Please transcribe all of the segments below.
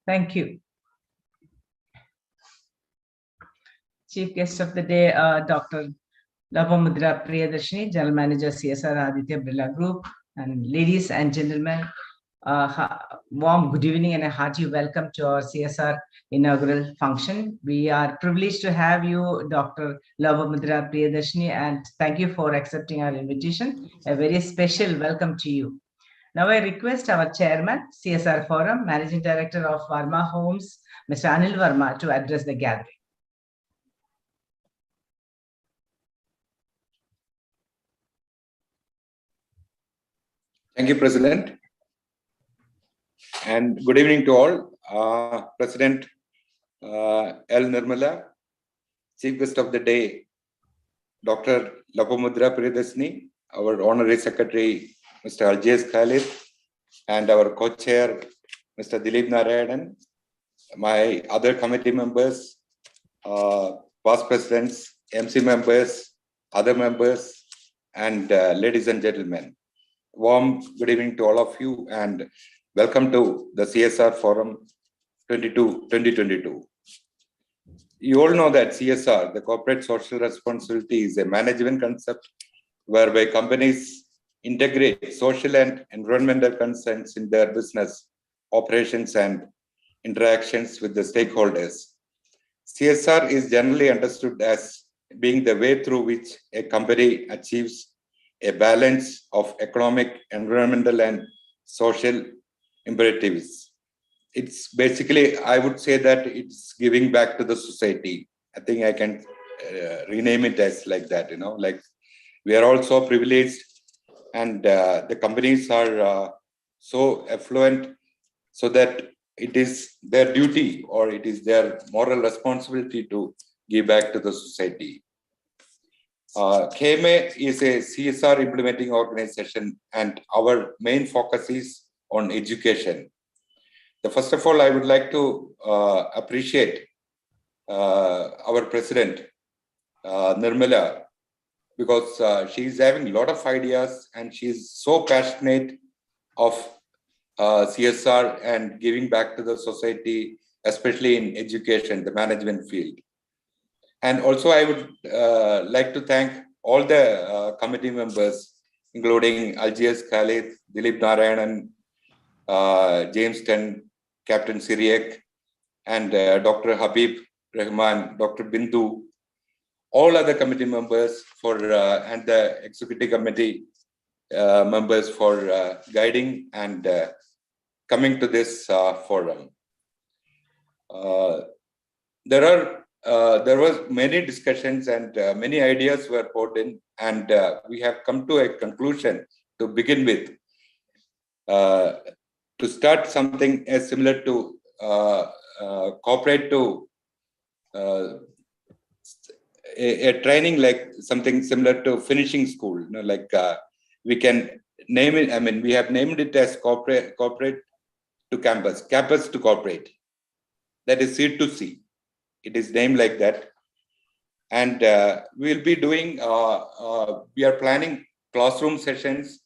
Thank you. Chief guest of the day, Dr. Lopamudra Priyadarshi, General Manager, CSR Aditya Birla Group. And ladies and gentlemen, warm good evening and a hearty welcome to our CSR inaugural function. We are privileged to have you, Dr. Lopamudra Priyadarshi, and thank you for accepting our invitation. A very special welcome to you. Now I request our chairman, CSR Forum, Managing Director of Varma Homes, Mr. Anil Verma, to address the gathering. Thank you, President. And good evening to all. President L. Nirmala, Chief Guest of the Day, Dr. Lopamudra Priyadarshi, our Honorary Secretary, Mr. Aljiz Khalid, and our co-chair, Mr. Dilip Narayanan, my other committee members, past presidents, MC members, other members, and ladies and gentlemen. Warm good evening to all of you and welcome to the CSR Forum 2022. You all know that CSR, the corporate social responsibility, is a management concept whereby companies integrate social and environmental concerns in their business operations and interactions with the stakeholders. CSR is generally understood as being the way through which a company achieves a balance of economic, environmental, and social imperatives. It's basically, I would say that it's giving back to the society. I think I can rename it as like that, like we are all so privileged and the companies are so affluent so that it is their duty or it is their moral responsibility to give back to the society. KMA is a CSR implementing organization and our main focus is on education. First of all, I would like to appreciate our president, Nirmala, because she is having a lot of ideas and she is so passionate of CSR and giving back to the society, especially in education, the management field. And also, I would like to thank all the committee members, including Aljiz Khalid, Dilip Narayanan, James Ten, Captain Syriac, and Dr. Habib Rahman, Dr. Bindu, all other committee members and the executive committee members for guiding and coming to this forum. There was many discussions and many ideas were put in, and we have come to a conclusion to begin with, to start something as similar to corporate to a training like something similar to finishing school. We can name it. I mean, we have named it as corporate to campus to corporate. That is C2C. It is named like that. And we'll be doing, we are planning classroom sessions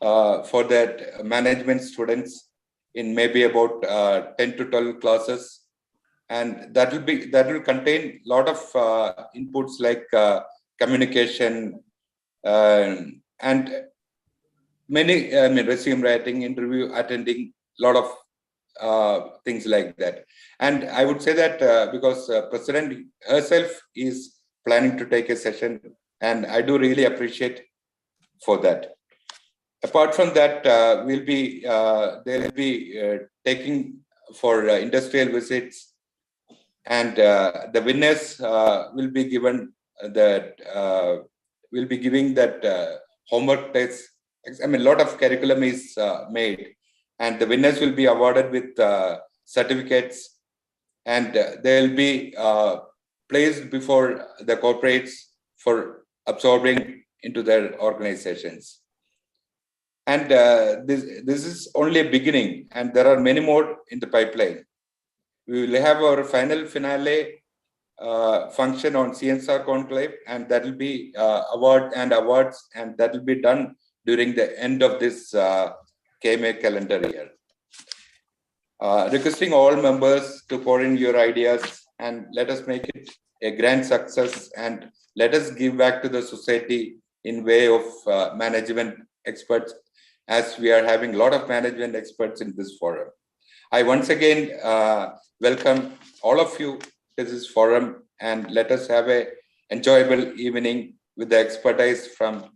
for that management students in maybe about 10 to 12 classes. And that will contain a lot of inputs like communication and many, resume writing, interview attending, a lot of things like that. And I would say that because President herself is planning to take a session, and I do really appreciate for that. Apart from that, they'll be taking for industrial visits, and the winners will be given giving that homework test. I mean, a lot of curriculum is made, and the winners will be awarded with certificates, and they'll be placed before the corporates for absorbing into their organizations. And this is only a beginning, and there are many more in the pipeline. We will have our finale function on CSR conclave, and that will be awards, and that will be done during the end of this KMA calendar year. Requesting all members to pour in your ideas and let us make it a grand success, and let us give back to the society in way of management experts, as we are having a lot of management experts in this forum. I once again welcome all of you to this forum, and let us have a enjoyable evening with the expertise from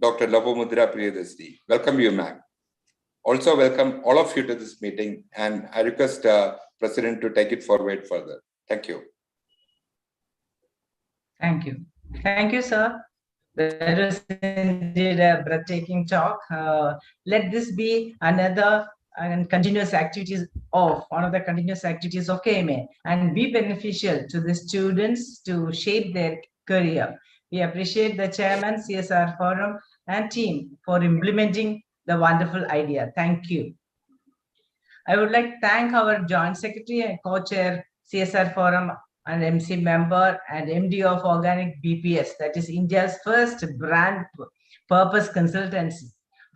Dr. Lopamudra Priyadarshi. Welcome you, ma'am. Also welcome all of you to this meeting, and I request President to take it forward further. Thank you. Thank you. Thank you, sir. That was indeed a breathtaking talk. Let this be another and continuous activities of one of the continuous activities of KMA, and be beneficial to the students to shape their career. We appreciate the chairman, CSR Forum, and team for implementing the wonderful idea. Thank you. I would like to thank our Joint Secretary and Co-Chair CSR Forum and MC member and MD of Organic BPS, that is India's first brand purpose consultancy,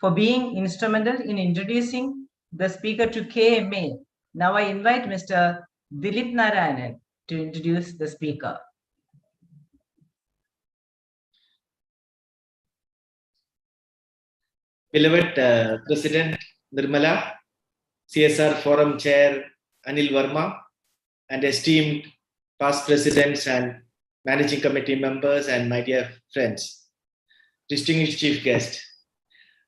for being instrumental in introducing the speaker to KMA. Now I invite Mr. Dilip Narayanan to introduce the speaker. Beloved President Nirmala, CSR Forum Chair Anil Verma, and esteemed past presidents and managing committee members, and my dear friends, distinguished chief guest,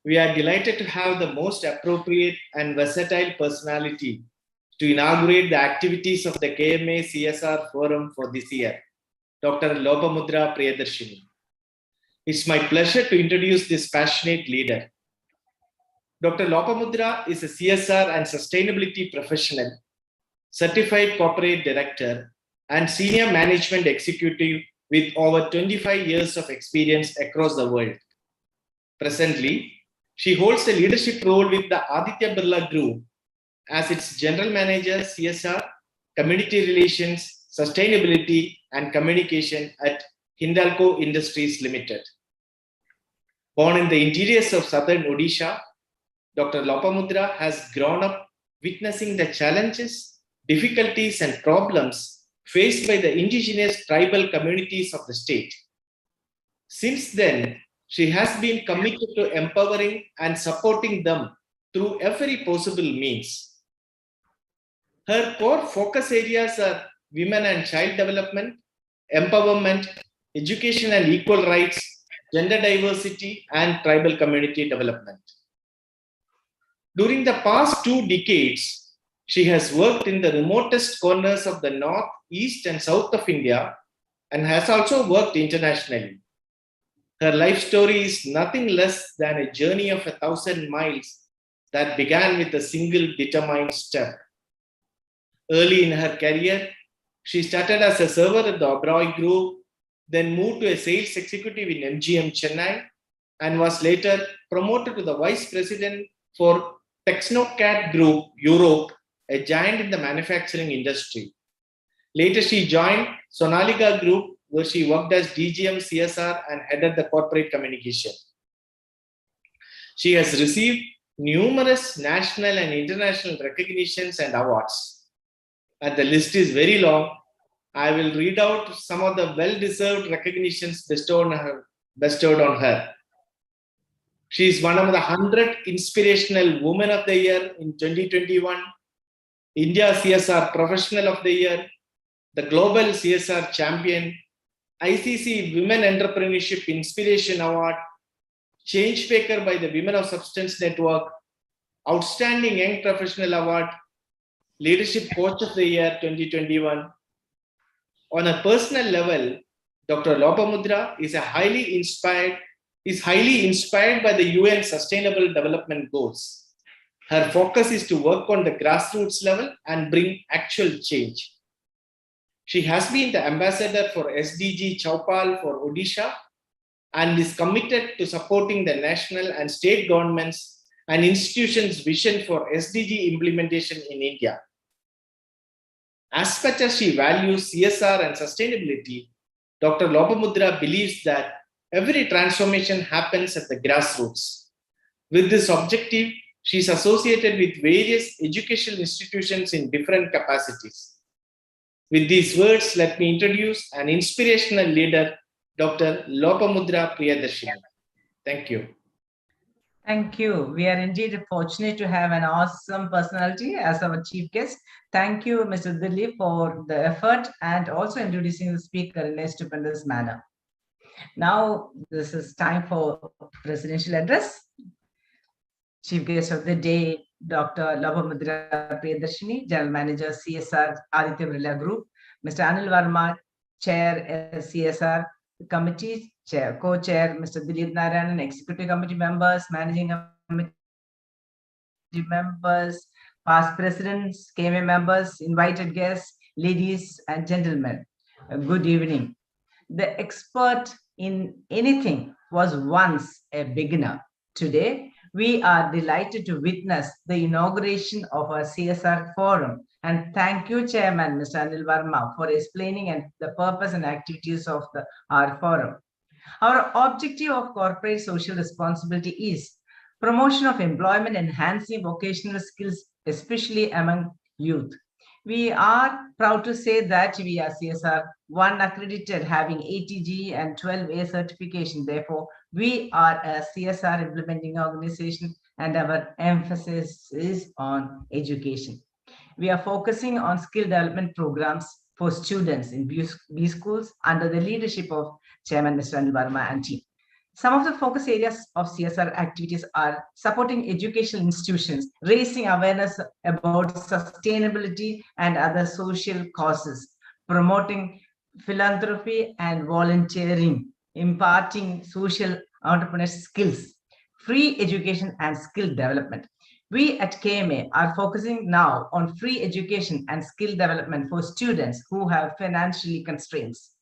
we are delighted to have the most appropriate and versatile personality to inaugurate the activities of the KMA CSR Forum for this year, Dr. Lopamudra Priyadarshi. It's my pleasure to introduce this passionate leader. Dr. Lopamudra is a CSR and sustainability professional, certified corporate director, and senior management executive with over 25 years of experience across the world. Presently, she holds a leadership role with the Aditya Birla Group as its general manager, CSR, community relations, sustainability, and communication at Hindalco Industries Limited. Born in the interiors of southern Odisha, Dr. Lopamudra has grown up witnessing the challenges, difficulties, and problems faced by the indigenous tribal communities of the state. Since then, she has been committed to empowering and supporting them through every possible means. Her core focus areas are women and child development, empowerment, education and equal rights, gender diversity, and tribal community development. During the past 2 decades, she has worked in the remotest corners of the north, east, and south of India, and has also worked internationally. Her life story is nothing less than a journey of 1,000 miles that began with a single determined step. Early in her career, she started as a server at the Oberoi Group, then moved to a sales executive in MGM Chennai, and was later promoted to the vice president for Technocat Group Europe, a giant in the manufacturing industry. Later, she joined Sonalika Group, where she worked as DGM CSR and headed the corporate communication. She has received numerous national and international recognitions and awards. And the list is very long. I will read out some of the well-deserved recognitions bestowed on her. She is one of the 100 Inspirational Women of the Year in 2021, India CSR Professional of the Year, the Global CSR Champion, ICC Women Entrepreneurship Inspiration Award, Changemaker by the Women of Substance Network, Outstanding Young Professional Award, Leadership Coach of the Year 2021. On a personal level, Dr. Lopamudra is highly inspired by the UN Sustainable Development Goals. Her focus is to work on the grassroots level and bring actual change. She has been the ambassador for SDG Chaupal for Odisha and is committed to supporting the national and state governments and institutions' vision for SDG implementation in India. As much as she values CSR and sustainability, Dr. Lopamudra believes that every transformation happens at the grassroots. With this objective, She's associated with various educational institutions in different capacities. With these words, let me introduce an inspirational leader, Dr. Lopamudra Priyadarshi. Thank you. Thank you. We are indeed fortunate to have an awesome personality as our chief guest. Thank you, Mr. Dilip, for the effort and also introducing the speaker in a stupendous manner. Now, this is time for presidential address. Chief guest of the day, Dr. Lopamudra Priyadarshini, General Manager, CSR, Aditya Birla Group. Mr. Anil Verma, Chair, CSR Committee, Chair, Co-Chair, Mr. Dilip Narayanan, Executive Committee members, Managing Committee members, past presidents, KMA members, invited guests, ladies and gentlemen. Good evening. The expert in anything was once a beginner. Today, we are delighted to witness the inauguration of our CSR forum. And thank you, Chairman, Mr. Anil Verma, for explaining the purpose and activities of our forum. Our objective of corporate social responsibility is promotion of employment, enhancing vocational skills, especially among youth. We are proud to say that we are CSR 1 accredited, having ATG and 12A certification. Therefore, we are a CSR implementing organization and our emphasis is on education. We are focusing on skill development programs for students in B schools under the leadership of Chairman Mr. Anil Verma and team. Some of the focus areas of CSR activities are supporting educational institutions, raising awareness about sustainability and other social causes, promoting philanthropy and volunteering, imparting social entrepreneurship skills, free education and skill development. We at KMA are focusing now on free education and skill development for students who have financially constraints.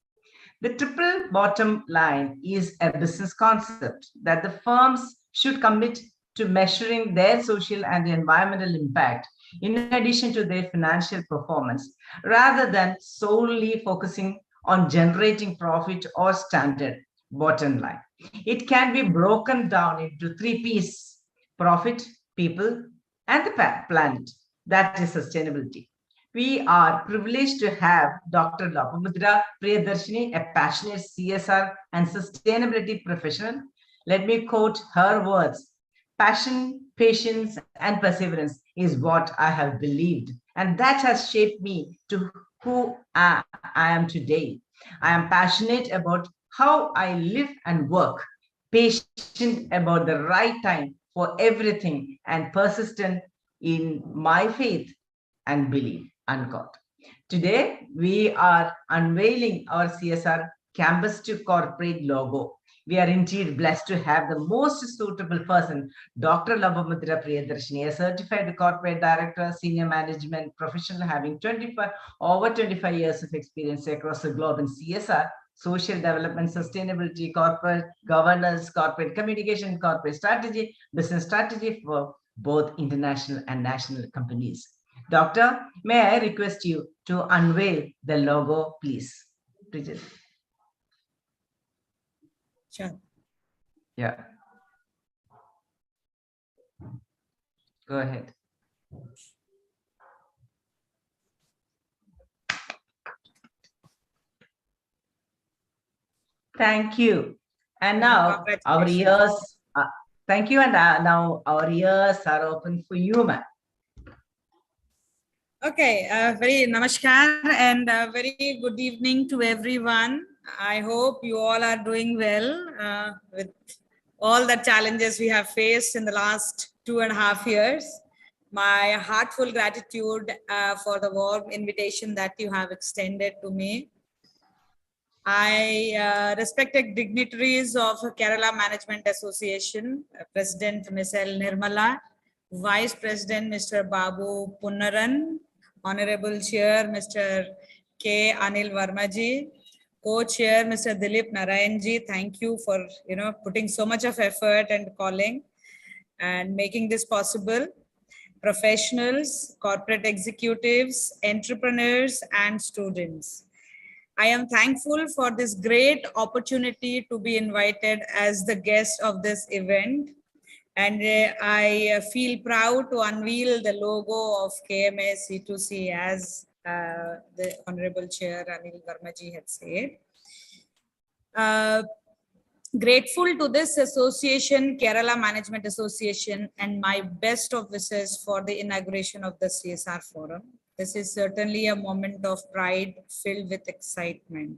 The triple bottom line is a business concept that the firms should commit to measuring their social and environmental impact in addition to their financial performance, rather than solely focusing on generating profit or standard bottom line. It can be broken down into 3 P's: profit, people, and the planet. That is sustainability. We are privileged to have Dr. Lopamudra Priyadarshini, a passionate CSR and sustainability professional. Let me quote her words: passion, patience, and perseverance is what I have believed, and that has shaped me to who I am today. I am passionate about how I live and work, patient about the right time for everything, and persistent in my faith and belief. Unquote. Today, we are unveiling our CSR Campus to Corporate logo. We are indeed blessed to have the most suitable person, Dr. Lopamudra Priyadarshini, a certified corporate director, senior management professional having over 25 years of experience across the globe in CSR, social development, sustainability, corporate governance, corporate communication, corporate strategy, business strategy for both international and national companies. Doctor, may I request you to unveil the logo, please? Bridget. Sure. Yeah. Go ahead. Thank you. And now our ears, thank you. And now our ears are open for you, ma'am. Okay, very namaskar and very good evening to everyone. I hope you all are doing well with all the challenges we have faced in the last 2.5 years. My heartfelt gratitude for the warm invitation that you have extended to me. I respected dignitaries of Kerala Management Association, President Ms. L. Nirmala, Vice President Mr. Babu Punnaran, Honorable Chair Mr. K. Anil Vermaji, Co-Chair Mr. Dilip Narayanji. Thank you for putting so much of effort and calling and making this possible. Professionals, corporate executives, entrepreneurs, and students. I am thankful for this great opportunity to be invited as the guest of this event. And I feel proud to unveil the logo of KMA C2C as the Honorable Chair Anil Verma-ji had said. Grateful to this association, Kerala Management Association, and my best of wishes for the inauguration of the CSR Forum. This is certainly a moment of pride filled with excitement.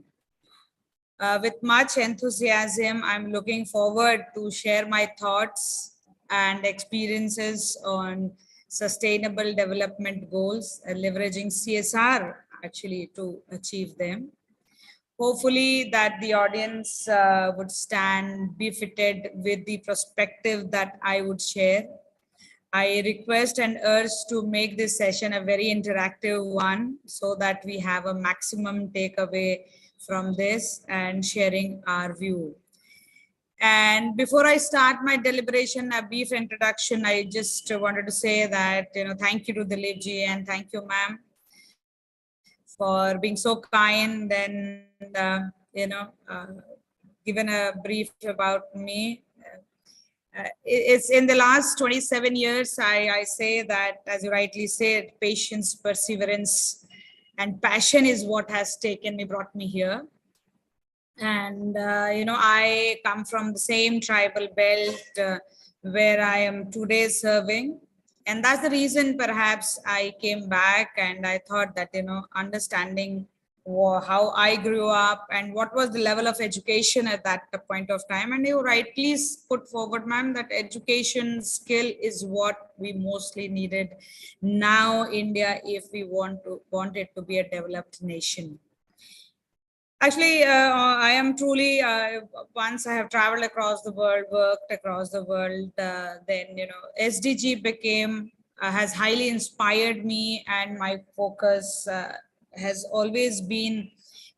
With much enthusiasm, I'm looking forward to share my thoughts and experiences on sustainable development goals, leveraging CSR actually to achieve them. Hopefully that the audience would stand befitted with the perspective that I would share. I request and urge to make this session a very interactive one so that we have a maximum takeaway from this and sharing our view. And before I start my deliberation, a brief introduction, I just wanted to say that, thank you to Dilip ji and thank you, ma'am, for being so kind and, given a brief about me. It's in the last 27 years, I say that, as you rightly said, patience, perseverance, and passion is what has brought me here. And, I come from the same tribal belt where I am today serving. And that's the reason perhaps I came back and I thought that, understanding how I grew up and what was the level of education at that point of time. And you rightly put forward, ma'am, that education skill is what we mostly needed now India if we want it to be a developed nation. Actually, I am truly, once I have traveled across the world, worked across the world, then, SDG has highly inspired me, and my focus has always been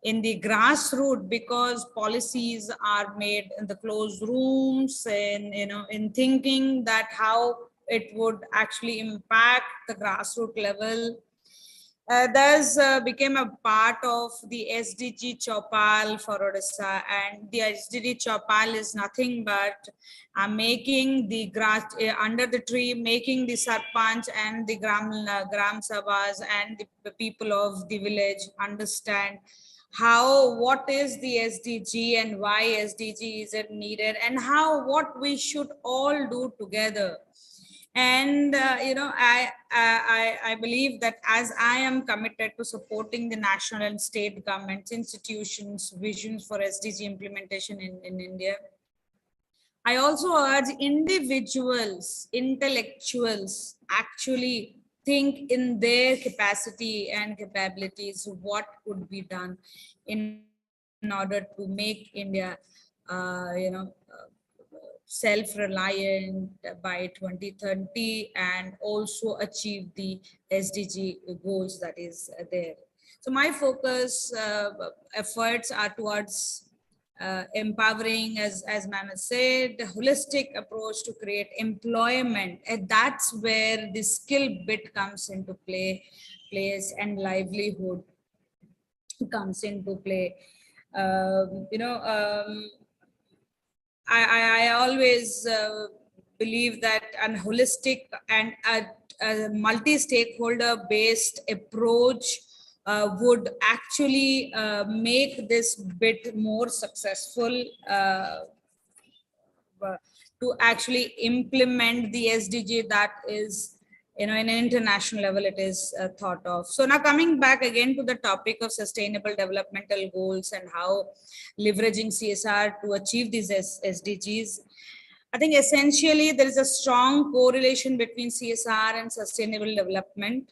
in the grassroots, because policies are made in the closed rooms and, in thinking that how it would actually impact the grassroots level. Thus became a part of the SDG Chopal for Odisha, and the SDG Chopal is nothing but making the grass under the tree, making the sarpanch and the gram sabhas and the people of the village understand what is the SDG and why SDG is it needed, and what we should all do together. And I believe that as I am committed to supporting the national and state governments, institutions, visions for SDG implementation in India, I also urge individuals, intellectuals, actually think in their capacity and capabilities what could be done in order to make India, self-reliant by 2030 and also achieve the SDG goals that is there. So my focus efforts are towards empowering, as ma'am has said, holistic approach to create employment, and that's where the skill bit comes into place and livelihood comes into play. I always believe that a holistic and a multi-stakeholder based approach would actually make this bit more successful to actually implement the SDG that is, in an international level, it is thought of. So now coming back again to the topic of sustainable developmental goals and how leveraging CSR to achieve these SDGs, I think essentially there is a strong correlation between CSR and sustainable development.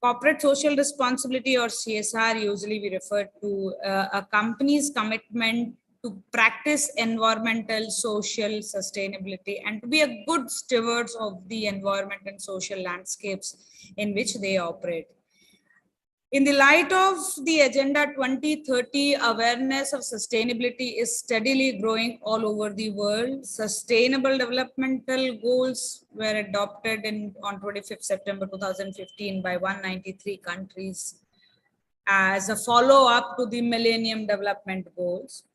Corporate social responsibility, or CSR, usually we refer to a company's commitment to practice environmental, social sustainability and to be a good stewards of the environment and social landscapes in which they operate. In the light of the Agenda 2030, awareness of sustainability is steadily growing all over the world. Sustainable developmental goals were adopted on 25th September 2015 by 193 countries as a follow-up to the Millennium Development Goals.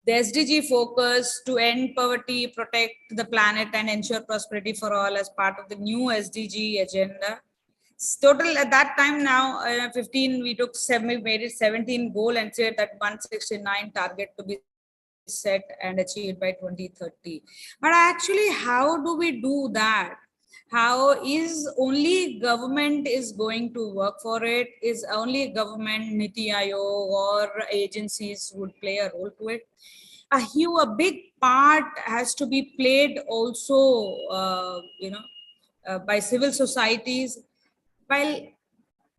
The SDG focus to end poverty, protect the planet, and ensure prosperity for all as part of the new SDG agenda. Total at that time now, 15, we made it 17 goal and said that 169 target to be set and achieved by 2030. But actually, how do we do that? How is only government is going to work for it? Is only government, Niti Aayog or agencies would play a role to it? A big part has to be played also, by civil societies, while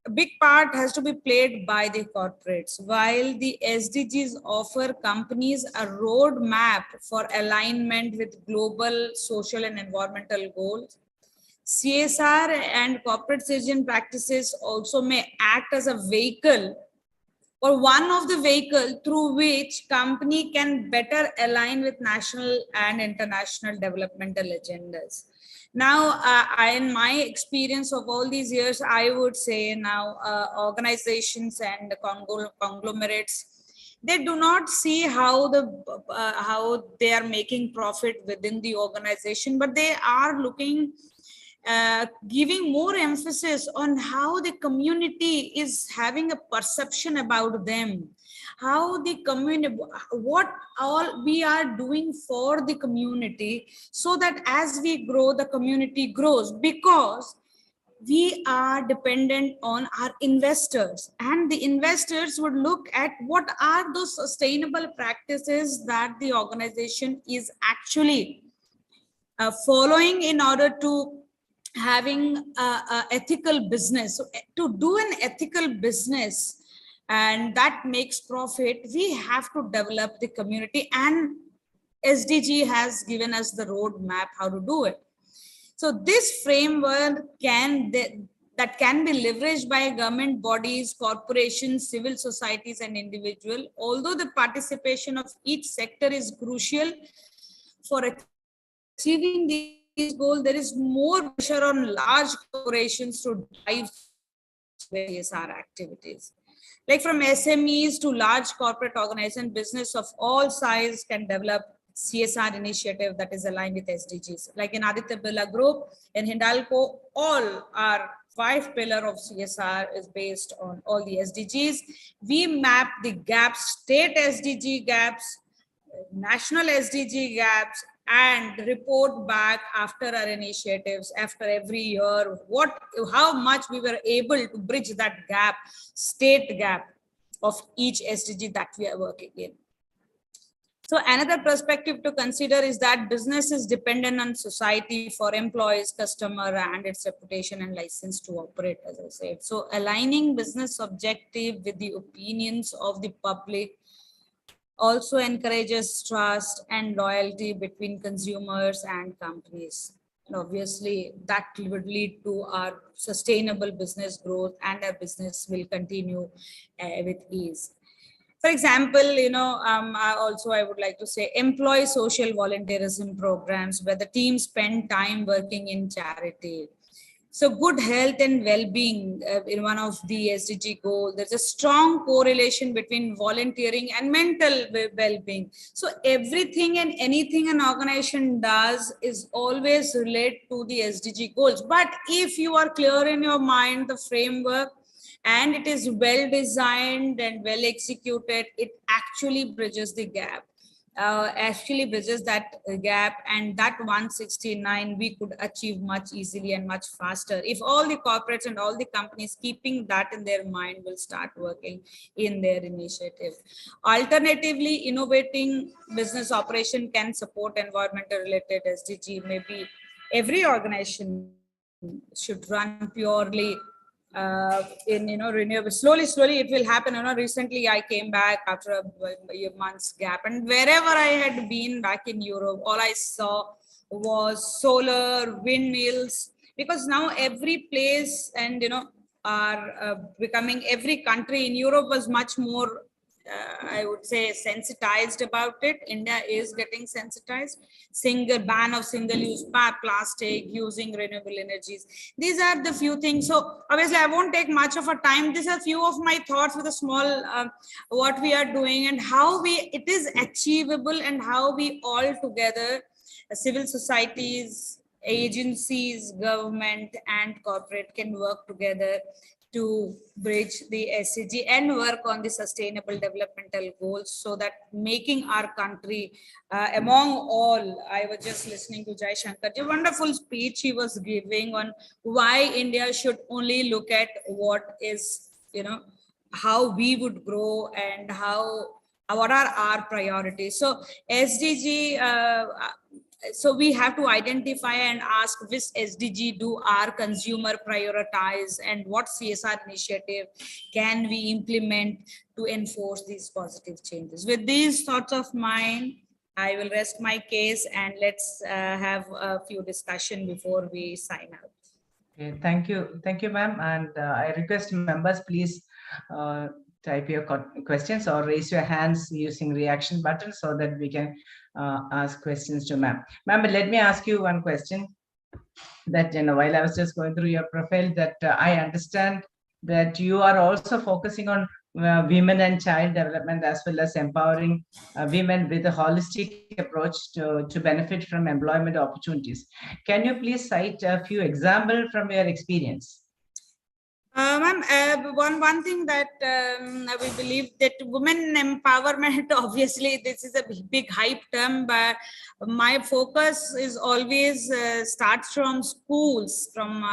a big part has to be played by the corporates. While the SDGs offer companies a roadmap for alignment with global social and environmental goals, CSR and corporate citizen practices also may act as a vehicle or one of the vehicle through which company can better align with national and international developmental agendas. Now, in my experience of all these years, I would say now organizations and conglomerates, they do not see how they are making profit within the organization, but they are looking giving more emphasis on how the community is having a perception about them, how the community, what all we are doing for the community, so that as we grow, the community grows, because we are dependent on our investors, and the investors would look at what are those sustainable practices that the organization is actually following in order to having a ethical business. So to do an ethical business and that makes profit, we have to develop the community, and SDG has given us the roadmap how to do it. So this framework that can be leveraged by government bodies, corporations, civil societies, and individuals. Although the participation of each sector is crucial for achieving these goals, there is more pressure on large corporations to drive CSR activities. Like from SMEs to large corporate organizations, business of all sizes can develop CSR initiative that is aligned with SDGs. Like in Aditya Birla Group, in Hindalco, all our 5 pillars of CSR is based on all the SDGs. We map the gaps, state SDG gaps, national SDG gaps, and report back after our initiatives, after every year, how much we were able to bridge that gap, state gap of each SDG that we are working in. So another perspective to consider is that business is dependent on society for employees, customer, and its reputation and license to operate, as I said. So aligning business objective with the opinions of the public also encourages trust and loyalty between consumers and companies. And obviously, that would lead to our sustainable business growth, and our business will continue with ease. For example, I would like to say employee social volunteerism programs where the team spend time working in charity. So good health and well-being in one of the SDG goals. There's a strong correlation between volunteering and mental well-being. So everything and anything an organization does is always related to the SDG goals. But if you are clear in your mind, the framework, and it is well designed and well executed, it actually bridges the gap. And that 169 we could achieve much easily and much faster if all the corporates and all the companies keeping that in their mind will start working in their initiative. Alternatively, innovating business operation can support environmental related SDG. Maybe every organization should run purely in renewable. Slowly it will happen. Recently I came back after a month's gap, and wherever I had been back in Europe, all I saw was solar, windmills, because now every place and are becoming, every country in Europe was much more I would say, sensitized about it. India is getting sensitized. Ban of single-use plastic, using renewable energies. These are the few things. So obviously, I won't take much of a time. These are few of my thoughts with a small what we are doing and how it is achievable, and how we all together, civil societies, agencies, government, and corporate can work together to bridge the SDG and work on the sustainable developmental goals, so that making our country among all. I was just listening to Jai Shankar, a wonderful speech he was giving on why India should only look at what is, how we would grow and what are our priorities. So SDG, so we have to identify and ask which SDG do our consumer prioritize, and what CSR initiative can we implement to enforce these positive changes. With these thoughts of mine, I will rest my case, and let's have a few discussion before we sign out. Okay, thank you, ma'am. And I request members, please type your questions or raise your hands using reaction button so that we can ask questions to ma'am. Ma'am, let me ask you one question. That while I was just going through your profile, that I understand that you are also focusing on women and child development, as well as empowering women with a holistic approach to benefit from employment opportunities. Can you please cite a few examples from your experience? Ma'am, one thing that we believe that women empowerment, obviously this is a big hype term, but my focus is always starts from schools, from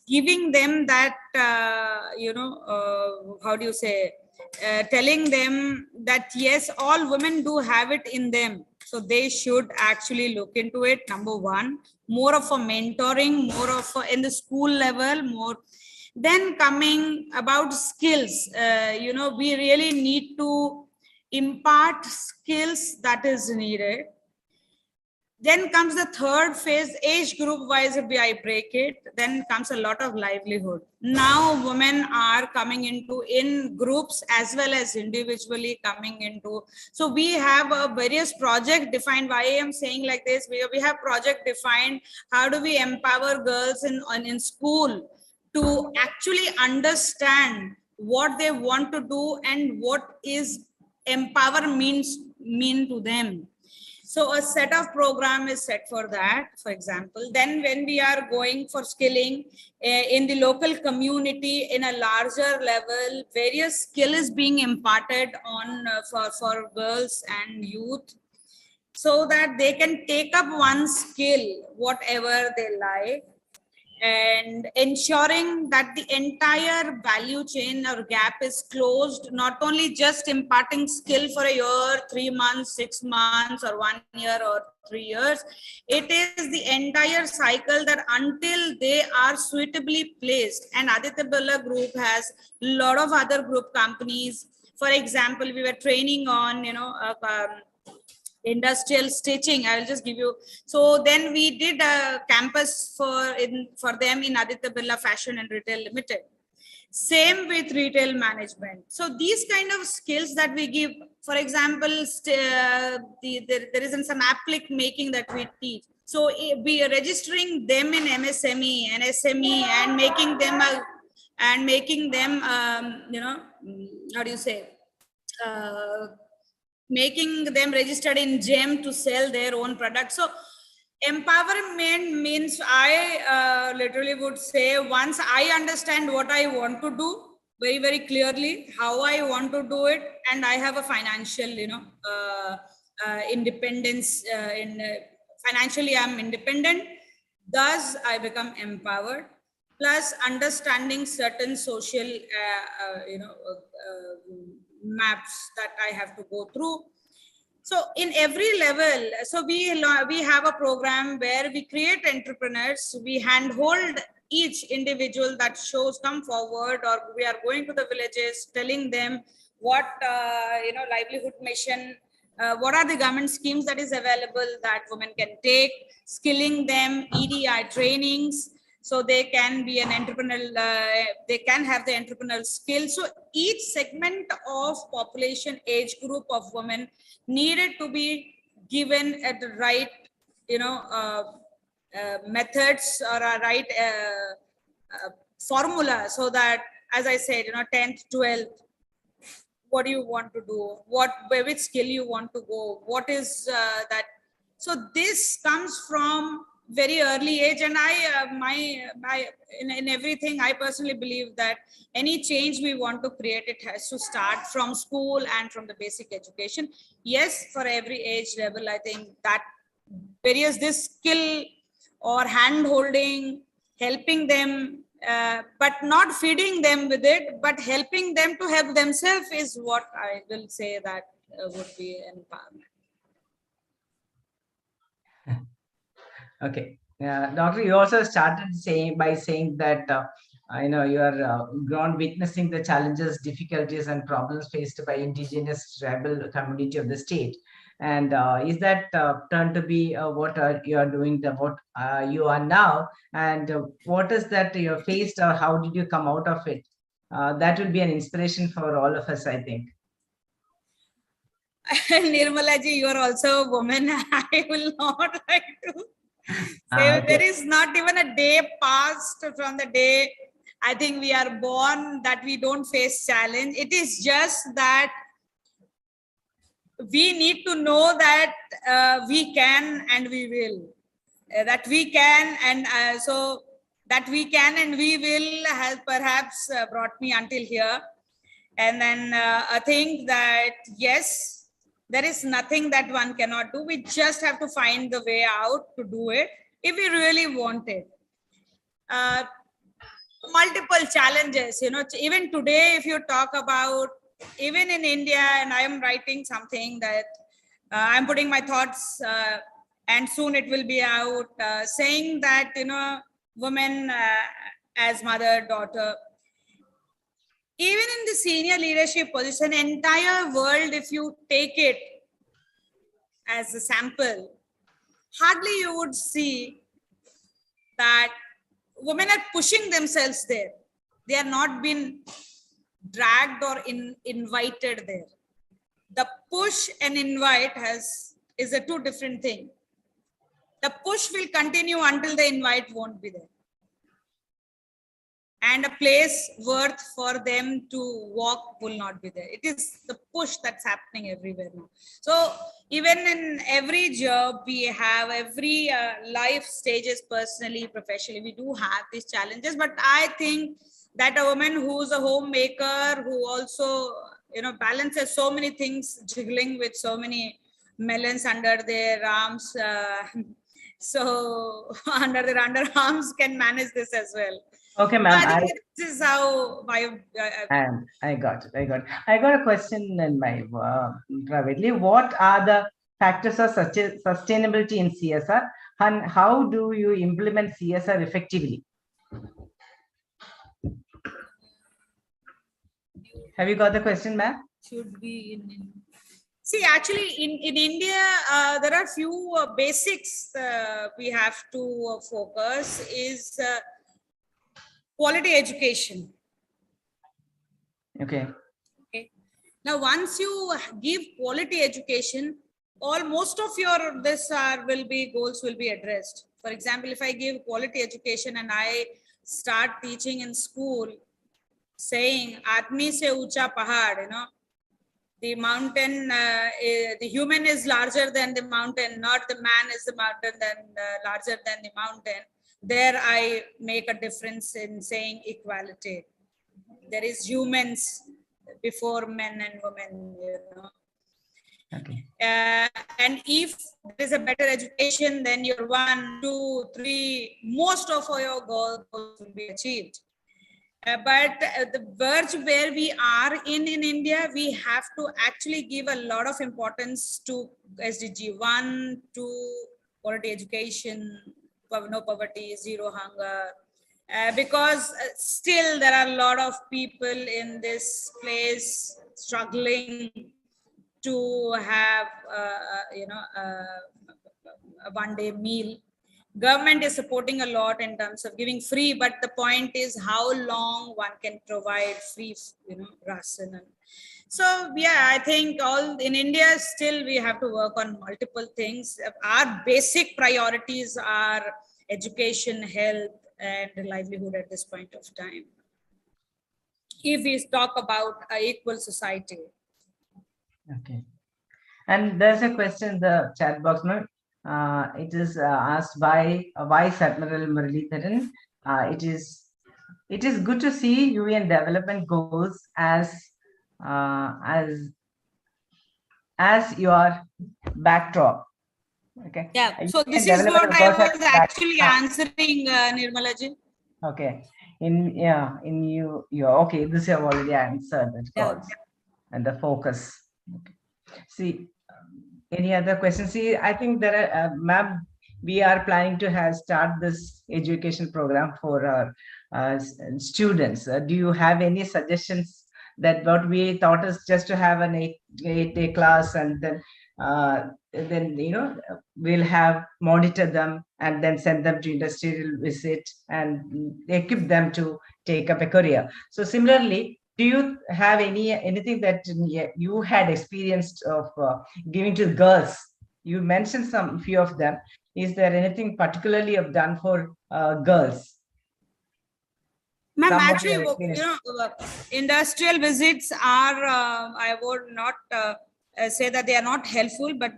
giving them that, how do you say, telling them that yes, all women do have it in them. So they should actually look into it. Number one, more of a mentoring, more of a, in the school level, more. Then coming about skills, we really need to impart skills that is needed. Then comes the third phase, age group wise, if I break it, then comes a lot of livelihood. Now women are coming into in groups as well as individually coming into. So we have a various project defined. Why I am saying like this, we have project defined. How do we empower girls in school to actually understand what they want to do and what is empower mean to them. So a set of program is set for that, for example. Then when we are going for skilling in the local community in a larger level, various skill is being imparted on for girls and youth, so that they can take up one skill, whatever they like, and ensuring that the entire value chain or gap is closed, not only just imparting skill for a year, 3 months, 6 months, or 1 year or 3 years. It is the entire cycle that until they are suitably placed. And Aditya Birla Group has a lot of other group companies. For example, we were training on, industrial stitching. I will just give you. So then we did a campus for them in Aditya Birla Fashion and Retail Limited. Same with retail management. So these kind of skills that we give, for example, there is some applic making that we teach. So we are registering them in MSME and SME and making them, how do you say, making them registered in GEM to sell their own products. So empowerment means I literally would say, once I understand what I want to do very, very clearly, how I want to do it, and I have a financial, independence, financially I'm independent, thus I become empowered, plus understanding certain social, maps that I have to go through. So in every level, so we have a program where we create entrepreneurs, we handhold each individual that shows come forward, or we are going to the villages telling them what, livelihood mission, what are the government schemes that is available that women can take, skilling them, EDI trainings. so they can be an entrepreneurial, they can have the entrepreneurial skill. So each segment of population age group of women needed to be given at the right, methods or a right formula, so that, as I said, 10th, 12th, what do you want to do, which skill you want to go, what is that. So this comes from very early age, and in everything, I personally believe that any change we want to create, it has to start from school and from the basic education. Yes, for every age level, I think that this skill or hand holding, helping them, but not feeding them with it, but helping them to help themselves, is what I will say that would be empowerment. Okay, Doctor, you also started by saying that you are grown witnessing the challenges, difficulties, and problems faced by indigenous tribal community of the state. And is that turned to be what you are doing, what you are now, and what is that you faced, or how did you come out of it? That will be an inspiration for all of us, I think. Nirmala ji, you are also a woman. I will not like to say, Okay. there is not even a day passed from the day I think we are born that we don't face challenge. It is just that we need to know that we can and we will. That we can, and so that we can and we will has perhaps brought me until here. And then I think that, yes, there is nothing that one cannot do. We just have to find the way out to do it if we really want it. Multiple challenges, even today, if you talk about, even in India, and I am writing something that I'm putting my thoughts, and soon it will be out, saying that, women as mother, daughter, even in the senior leadership position, entire world, if you take it as a sample, hardly you would see that women are pushing themselves there. They are not being dragged or invited there. The push and invite is a two different thing. The push will continue until the invite won't be there. And a place worth for them to walk will not be there. It is the push that's happening everywhere now. So even in every job we have, every life stages, personally, professionally, we do have these challenges. But I think that a woman who's a homemaker, who also, balances so many things, jiggling with so many melons under their arms, so under their underarms, can manage this as well. Okay, ma'am. I think this is how my. And I got it. I got a question in my privately. What are the factors of sustainability in CSR, and how do you implement CSR effectively? Have you got the question, ma'am? Should be in. See, actually, in India, there are few basics we have to focus is quality education. Okay. Now, once you give quality education, most of your goals will be addressed. For example, if I give quality education and I start teaching in school, saying "Aadmi se ucha pahad," the mountain, the human is larger than the mountain, not the man is the mountain larger than the mountain. There I make a difference in saying equality. There is humans before men and women, Okay. And if there is a better education, then your 1, 2, 3, most of your goals will be achieved. But the verge where we are in India, we have to actually give a lot of importance to SDG 1, 2, quality education, no poverty, zero hunger, because still there are a lot of people in this place struggling to have, a one-day meal. government is supporting a lot in terms of giving free, but the point is how long one can provide free, ration. So yeah, I think all in India still we have to work on multiple things. Our basic priorities are education, health, and livelihood at this point of time. If we talk about an equal society. Okay. And there's a question in the chat box, no? It is asked by Vice Admiral Muralidharan. It is good to see UN development goals as your backdrop. Okay. Yeah. So this UN is what development I goals was as actually backdrop. answering, Nirmalaji. Okay. Okay, this you have already answered, the goals and the focus. Okay. See, any other questions? See, I think there are, ma'am, we are planning to start this education program for our students. Do you have any suggestions? That what we thought is just to have an 8 class, and then we'll have monitor them and then send them to industrial visit and equip them to take up a career. So similarly, do you have anything that you had experienced of giving to girls? You mentioned some few of them. Is there anything particularly you've done for girls? Ma'am, Some of actually, your experience. industrial visits are, I would not say that they are not helpful, but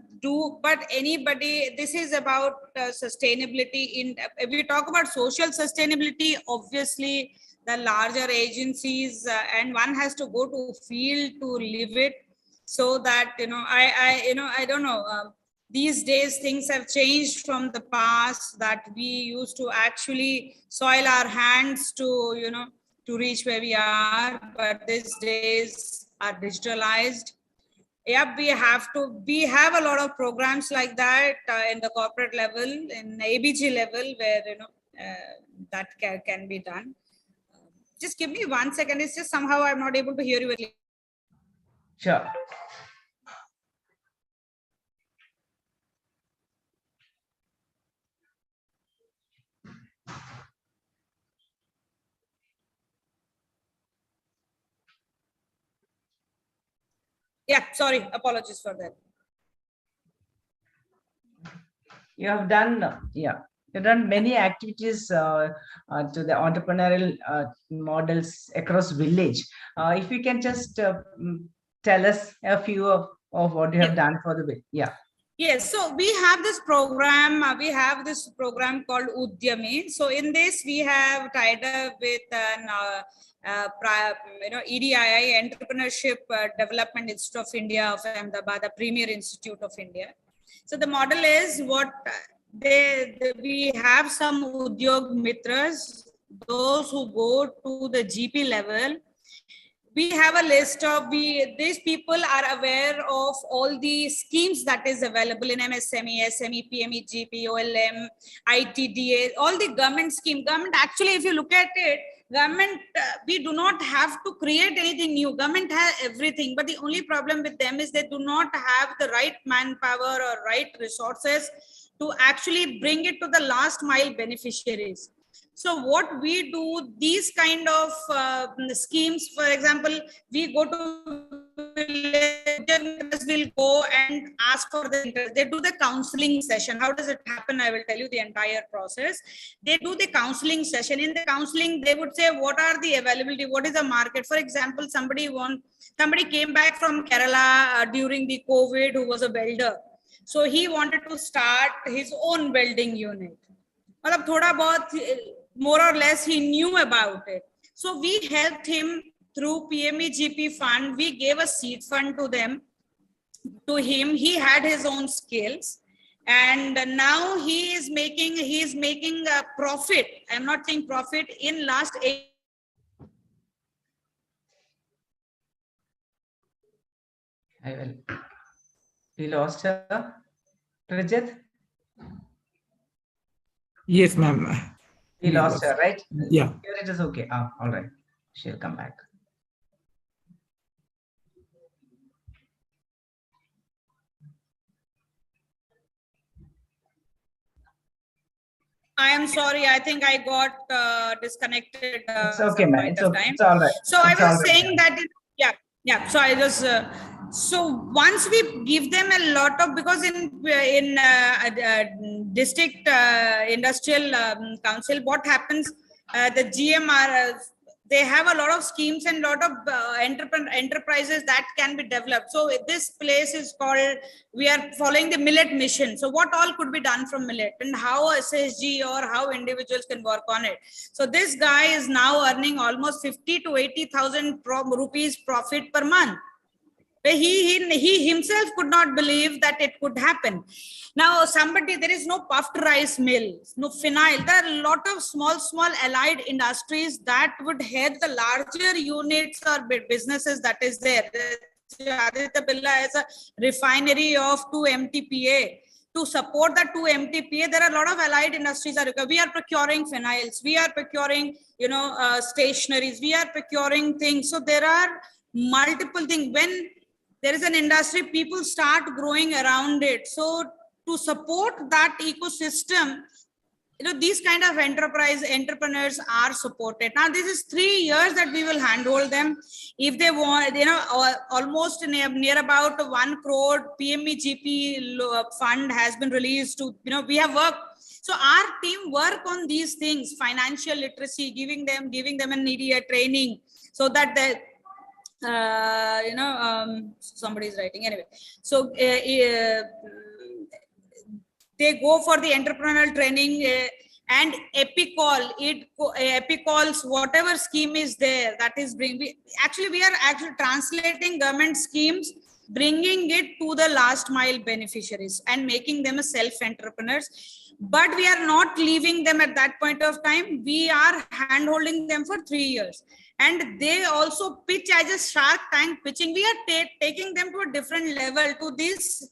anybody, this is about sustainability. If we talk about social sustainability, obviously the larger agencies and one has to go to field to live it, so that, I don't know, these days things have changed from the past, that we used to actually soil our hands to to reach where we are, but these days are digitalized. Yeah, we have a lot of programs like that in the corporate level, in ABG level, where that can be done. Just give me 1 second. It's just somehow I'm not able to hear you. Sure. Yeah, sorry, apologies for that. You have done, you've done many activities to the entrepreneurial models across village. If you can just tell us a few of what you have done for the, Yes, so we have this program. Called Udyami. So in this, we have tied up with an EDII, Entrepreneurship Development Institute of India of Ahmedabad, the premier institute of India. So the model is what we have some Udyog Mitras, those who go to the GP level. We have a list of these people are aware of all the schemes that is available in MSME, SME, PME, GP, OLM, ITDA, all the government scheme. Government, actually, if you look at it, government, we do not have to create anything new. Government has everything, but the only problem with them is they do not have the right manpower or right resources to actually bring it to the last mile beneficiaries. So what we do, these kind of schemes, for example, we go to will go and ask for the interest. They do the counseling session. How does it happen? I will tell you the entire process. They do the counseling session. In the counseling, they would say, what are the availability? What is the market? For example, somebody came back from Kerala during the COVID, who was a welder. So he wanted to start his own welding unit. More or less he knew about it. So we helped him through PMEGP fund. We gave a seed fund to him. He had his own skills, and now he is making a profit. I'm not saying profit in last 8. I will. We lost her. Rajat? Yes, ma'am. We lost her, right? Yeah. Here it is okay. All right. She'll come back. I am sorry. I think I got disconnected. It's okay, some man. point It's, of okay. time. It's all right. So I It's all was right. saying that, yeah. So I just, so once we give them a lot of, because in district industrial council, what happens? The GMR, they have a lot of schemes and lot of enterprises that can be developed. So this place is called, we are following the millet mission. So what all could be done from millet and how SSG or how individuals can work on it. So this guy is now earning almost 50 to 80,000 rupees profit per month. He himself could not believe that it could happen. Now, there is no puffed rice mill, no phenol. There are a lot of small allied industries that would head the larger units or businesses that is there. Aditya Birla has a refinery of 2 MTPA. To support the 2 MTPA, there are a lot of allied industries. We are procuring phenols, we are procuring, stationaries, we are procuring things. So there are multiple things. When there is an industry, people start growing around it. So to support that ecosystem, these kind of entrepreneurs are supported. Now, this is 3 years that we will handhold them. If they want, almost near about 1 crore PMEGP fund has been released to, we have worked. So our team work on these things, financial literacy, giving them an immediate training so that they, somebody is writing anyway. So they go for the entrepreneurial training and Epicalls, whatever scheme is there, that is we are actually translating government schemes, bringing it to the last mile beneficiaries and making them a self-entrepreneurs. But we are not leaving them at that point of time. We are hand-holding them for 3 years. And they also pitch as a Shark Tank pitching. We are taking them to a different level, to this,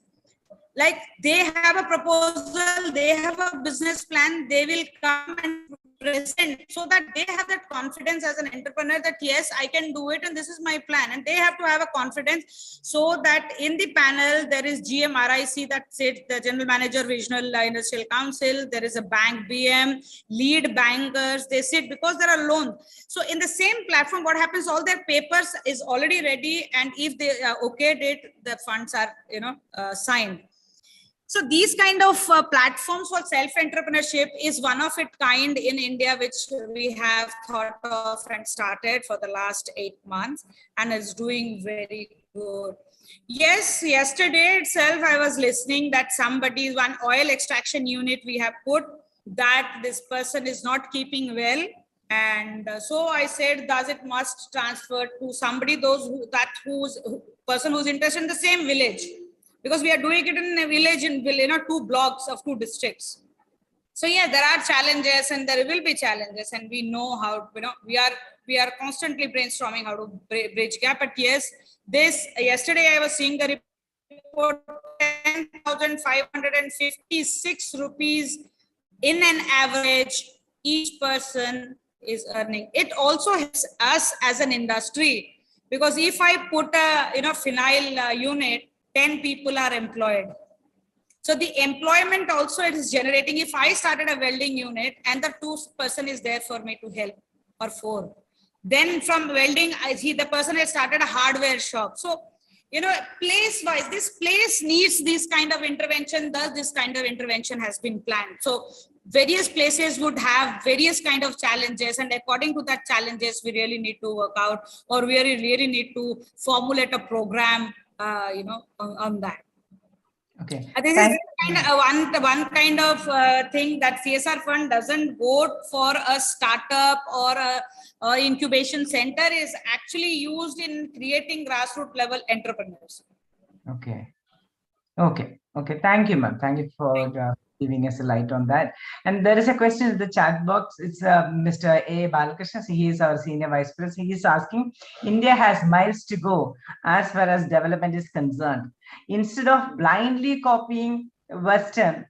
like they have a proposal, they have a business plan, they will come and present, so that they have that confidence as an entrepreneur that yes, I can do it and this is my plan. And they have to have a confidence, so that in the panel there is GMRIC, that's it, the General Manager Regional Industrial Council, there is a bank BM, lead bankers, they sit because there are loans. So in the same platform, what happens, all their papers is already ready, and if they okayed it, the funds are signed. So these kind of platforms for self-entrepreneurship is one of its kind in India, which we have thought of and started for the last 8 months, and is doing very good. Yes, yesterday itself, I was listening that one oil extraction unit we have put, that this person is not keeping well. And so I said, does it must transfer to somebody, person who's interested in the same village? Because we are doing it in a village, in 2 blocks of 2 districts. So yeah, there are challenges and there will be challenges, and we know how, we are constantly brainstorming how to bridge gap. But yes, yesterday I was seeing the report, 10,556 rupees in an average each person is earning. It also helps us as an industry, because if I put a phenol unit, 10 people are employed. So the employment also it is generating. If I started a welding unit and the 2 person is there for me to help, or 4, then from welding, the person has started a hardware shop. So, place wise, this place needs this kind of intervention. Thus, this kind of intervention has been planned. So various places would have various kind of challenges, and according to that challenges, we really need to work out, or we really need to formulate a program, on that. Okay. This is one kind of thing that CSR fund doesn't go for a startup or a incubation center, is actually used in creating grassroots level entrepreneurs. Okay. Thank you, ma'am. Thank you for giving us a light on that. And there is a question in the chat box. It's Mr. A. Balakrishna. He is our senior vice president. He is asking, India has miles to go as far as development is concerned. Instead of blindly copying Western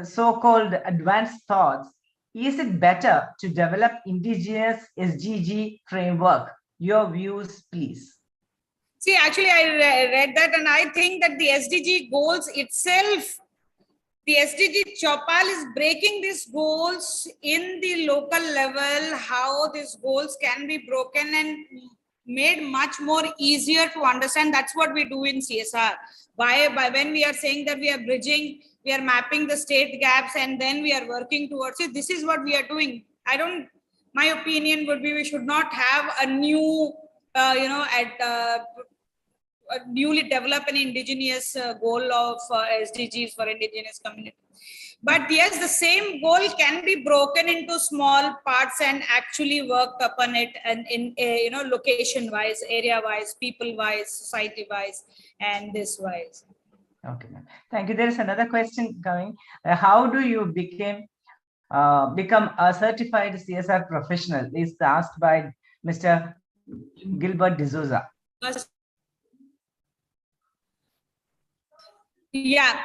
so-called advanced thoughts, is it better to develop indigenous SDG framework? Your views, please. See, actually, I read that, and I think that the SDG goals itself the SDG Chopal is breaking these goals in the local level, how these goals can be broken and made much more easier to understand. That's what we do in CSR. By when we are saying that we are bridging, we are mapping the state gaps, and then we are working towards it. This is what we are doing. My opinion would be we should not have a new, newly develop an indigenous goal of SDGs for indigenous community. But yes, the same goal can be broken into small parts and actually worked upon it, and in location wise, area wise, people wise, society wise, and this wise. Okay, ma'am. Thank you. There is another question coming. How do you become a certified CSR professional? Is asked by Mr. Gilbert D'Souza. Yeah.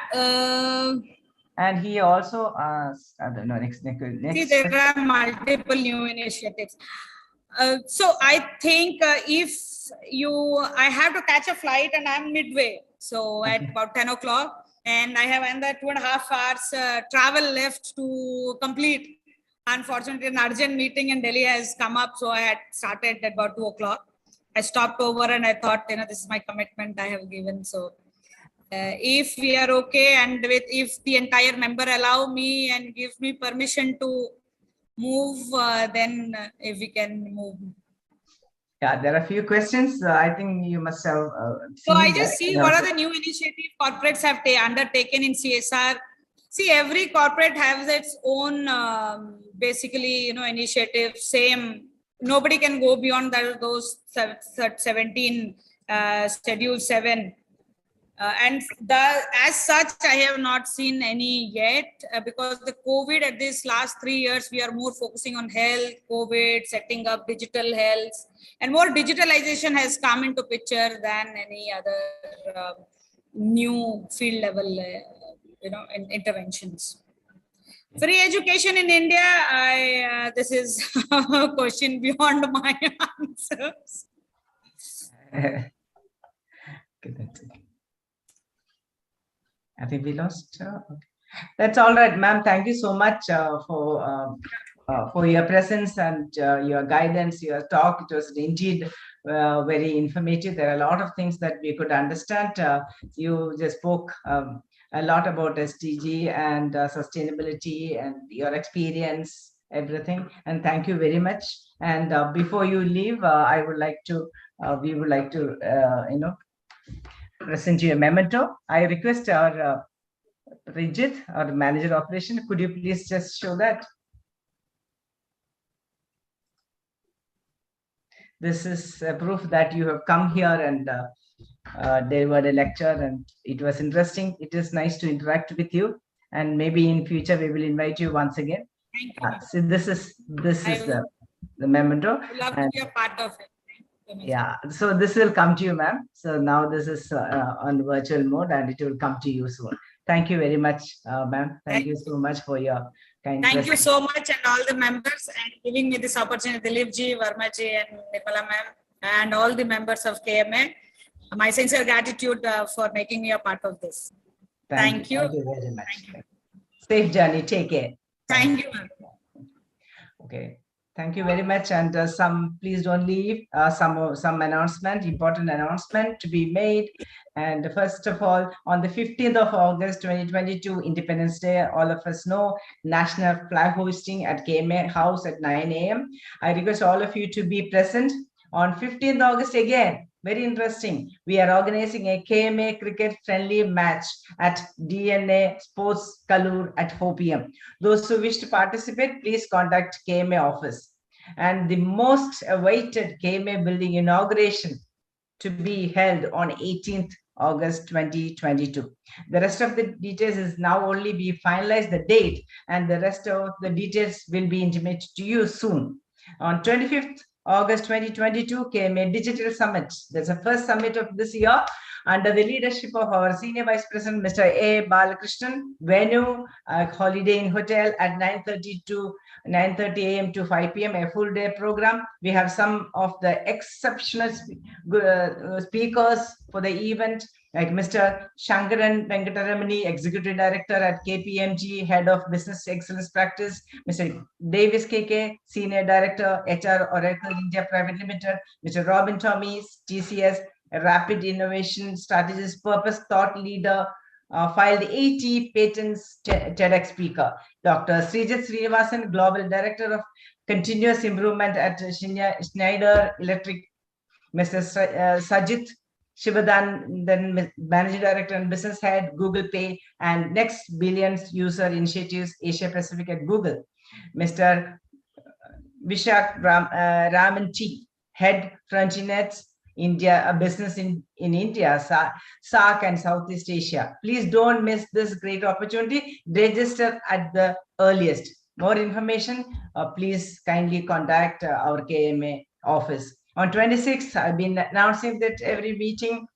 And he also asked, I don't know, next. See, there are multiple new initiatives. So I think I have to catch a flight and I'm midway. So at about 10 o'clock, and I have another 2.5 hours travel left to complete. Unfortunately, an urgent meeting in Delhi has come up. So I had started at about 2 o'clock. I stopped over and I thought, this is my commitment I have given. So if we are okay, and if the entire member allow me and give me permission to move, then if we can move. Yeah, there are a few questions. I think you must have so I just see what are the new initiatives corporates have undertaken in CSR. See, every corporate has its own basically initiative. Same, nobody can go beyond those 17 schedule 7. And as such, I have not seen any yet, because the COVID at this last 3 years, we are more focusing on health, COVID, setting up digital health, and more digitalization has come into picture than any other new field level, interventions. Free education in India, this is a question beyond my answers. Okay, that's okay. I think we lost. Okay. That's all right, ma'am. Thank you so much for your presence and your guidance, your talk. It was indeed very informative. There are a lot of things that we could understand. You just spoke a lot about SDG and sustainability and your experience, everything. And thank you very much. And before you leave, we would like to, present you a memento. I request our Bridget, our manager operation, could you please just show that? This is a proof that you have come here and delivered a lecture, and it was interesting. It is nice to interact with you, and maybe in future we will invite you once again. Thank you. So this is the memento. I love to be a part of it. Yeah, so this will come to you, ma'am. So now this is on virtual mode, and it will come to you soon. Thank you very much, ma'am. Thank you so much for your kind. Thank you so much, and all the members, and giving me this opportunity, Dilip ji, Verma ji, and Nirmala ma'am, and all the members of KMA. My sincere gratitude for making me a part of this. Thank you. Thank you very much. Safe journey. Take care. Thank you, ma'am. Okay. Thank you very much. And please don't leave. Some announcement, important announcement to be made. And first of all, on the 15th of August, 2022, Independence Day, all of us know, national flag hoisting at KMA House at 9 a.m. I request all of you to be present on 15th August again. Very interesting. We are organizing a KMA cricket friendly match at DNA Sports Kalur at 4 p.m. Those who wish to participate, please contact KMA office. And the most awaited KMA building inauguration to be held on 18th August 2022. The rest of the details is now only be finalized the date, and the rest of the details will be intimated to you soon. On 25th August 2022, KMA Digital Summit. That's the first summit of this year. Under the leadership of our Senior Vice President, Mr. A. Balakrishnan, venue, Holiday Inn Hotel at 9:30 a.m. to 5 p.m., a full day program. We have some of the exceptional speakers for the event, like Mr. Shankaran Venkataramani, Executive Director at KPMG, Head of Business Excellence Practice, Mr. Davis KK, Senior Director, HR Oracle India Private Limited, Mr. Robin Tommy, TCS, a rapid innovation strategist, purpose thought leader, filed 80 patents, TEDx speaker. Dr. Srijat Srinivasan, Global Director of Continuous Improvement at Schneider Electric, Mr. Sajit Shivadan, then Managing Director and Business Head, Google Pay, and Next Billions User Initiatives, Asia Pacific at Google. Mr. Vishak Raman T, Head Frontinet India, a business in India, SAARC and Southeast Asia. Please don't miss this great opportunity. Register at the earliest. More information, please kindly contact our KMA office. On 26th, I've been announcing that every meeting,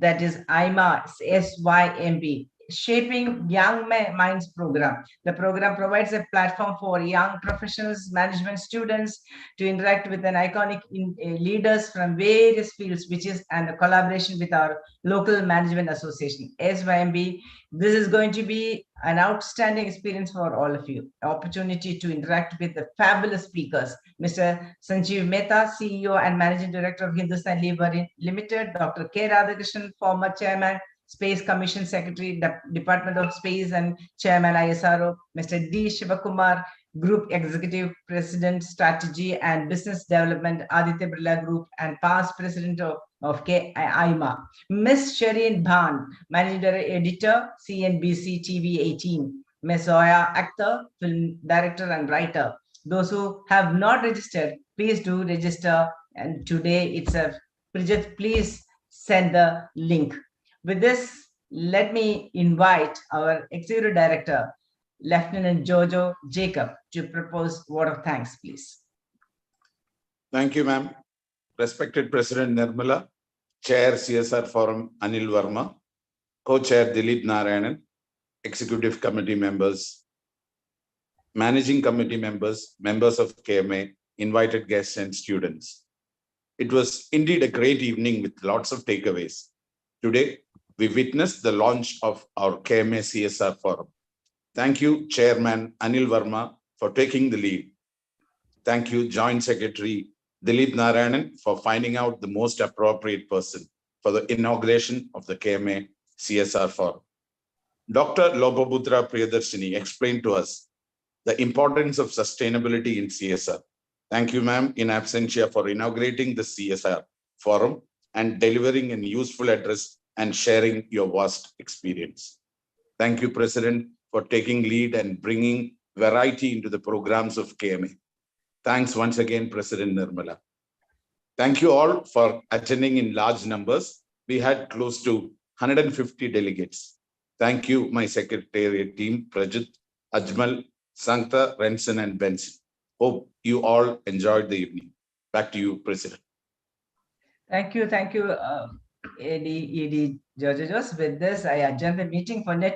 that is IMA, SYMB, Shaping Young Minds program. The program provides a platform for young professionals, management students to interact with an iconic leaders from various fields, which is a collaboration with our local management association, SYMB. This is going to be an outstanding experience for all of you. Opportunity to interact with the fabulous speakers, Mr. Sanjeev Mehta, CEO and Managing Director of Hindustan Lever Limited, Dr. K. Radhakrishnan, former Chairman, Space Commission Secretary, Department of Space and Chairman ISRO, Mr. D. Shivakumar, Group Executive President, Strategy and Business Development, Aditya Birla Group, and past President of KIMA. Ms. Shireen Bhan, Managing Editor, CNBC TV 18. Ms. Zoya Akhtar, Film Director and Writer. Those who have not registered, please do register. And today itself, please send the link. With this, let me invite our Executive Director, Lieutenant Jojo Jacob, to propose word of thanks, please. Thank you, ma'am. Respected President Nirmala, Chair CSR Forum Anil Verma, Co-Chair Dilip Narayanan, Executive Committee members, Managing Committee members, members of KMA, invited guests and students. It was indeed a great evening with lots of takeaways. Today, we witnessed the launch of our KMA CSR Forum. Thank you, Chairman Anil Verma, for taking the lead. Thank you, Joint Secretary Dilip Narayanan, for finding out the most appropriate person for the inauguration of the KMA CSR Forum. Dr. Lopamudra Priyadarshi explained to us the importance of sustainability in CSR. Thank you, ma'am, in absentia, for inaugurating the CSR Forum and delivering a useful address and sharing your vast experience. Thank you, President, for taking lead and bringing variety into the programs of KMA. Thanks once again, President Nirmala. Thank you all for attending in large numbers. We had close to 150 delegates. Thank you, my secretariat team, Prajit, Ajmal, Sankta, Renson, and Benson. Hope you all enjoyed the evening. Back to you, President. Thank you, ED Georgios. With this, I adjourn the meeting for net